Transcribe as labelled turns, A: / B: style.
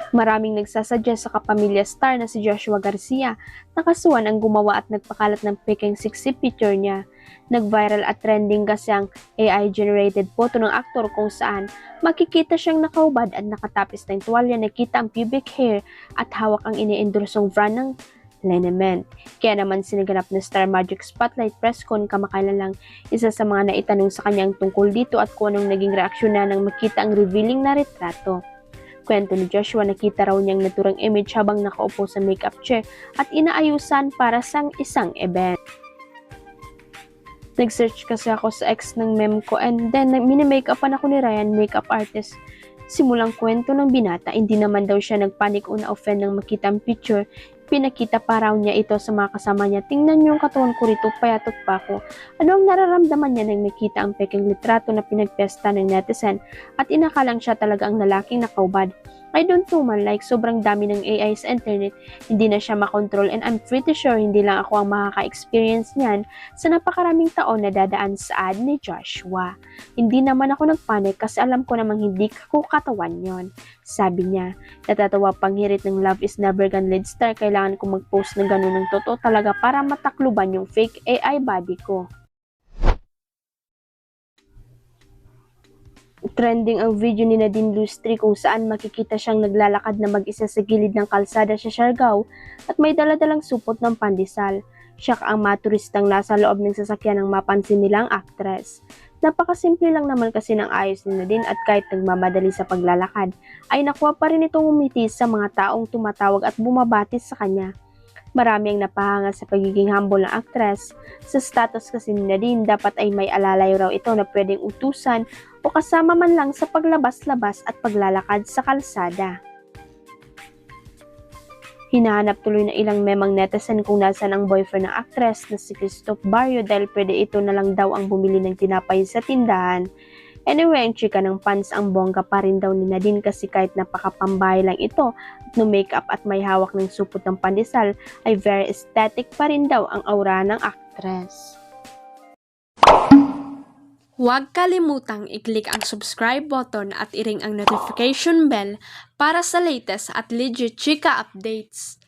A: Maraming nagsasuggest sa kapamilya star na si Joshua Garcia na kasuhan ang gumawa at nagpakalat ng peking sexy picture niya. Nag-viral at trending kasi ang AI-generated photo ng aktor kung saan makikita siyang nakahubad at nakatapis ng tuwalya, nakita ang pubic hair at hawak ang ini-endorsong brand ng liniment. Kaya naman sinaganap na Star Magic Spotlight Press Con kamakailan lang, isa sa mga naitanong sa kanyang tungkol dito at kung anong naging reaksyon na nang makita ang revealing na retrato. Kwento ni Joshua, nakita raw niyang naturang image habang nakaupo sa makeup chair at inaayusan para sa isang event. Nag-search kasi ako sa ex ng meme ko and then mini-makeupan ako ni Ryan, makeup artist. Simulang kwento ng binata, hindi naman daw siya nagpanik o na-offend nang makita ang picture. Pinakita pa raw niya ito sa mga kasama niya. Tingnan niyo yung katawan ko rito, payatot pa ako. Ano ang nararamdaman niya nang makita ang peking litrato na pinagpesta ng netizen at inakalang siya talaga ang lalaking nakaubad. I don't know man, like sobrang dami ng AI sa internet, hindi na siya makontrol and I'm pretty sure hindi lang ako ang makaka-experience niyan sa napakaraming taon na dadaan sa ad ni Joshua. Hindi naman ako nagpanik kasi alam ko namang hindi ko katawan yon. Sabi niya, natatawa panghirit ng Love is Never Gone lead star, kailangan ko mag-post ng ganun ng totoo talaga para matakluban yung fake AI body ko. Trending ang video ni Nadine Lustre kung saan makikita siyang naglalakad na mag-isa sa gilid ng kalsada sa Siargao at may daladalang supot ng pandesal. Siyak ang maturistang nasa loob ng sasakyan nang mapansin nilang aktres. Napakasimple lang naman kasi ng ayos ni Nadine at kahit nagmamadali sa paglalakad, ay nakuha pa rin itong umiti sa mga taong tumatawag at bumabati sa kanya. Marami ang napahanga sa pagiging humble ng aktres. Sa status kasi ni Nadine, dapat ay may alalay raw ito na pwedeng utusan o kasama man lang sa paglabas-labas at paglalakad sa kalsada. Hinahanap tuloy na ilang memang netizen kung nasan ang boyfriend ng aktres na si Christoph Barrio dahil pwede ito na lang daw ang bumili ng tinapay sa tindahan. Anyway, ang chika ng fans ang bongga pa rin daw ni Nadine kasi kahit napakapambahay lang ito at no makeup at may hawak ng supot ng pandesal ay very aesthetic pa rin daw ang aura ng aktres. Huwag kalimutang i-click ang subscribe button at i-ring ang notification bell para sa latest at legit chika updates.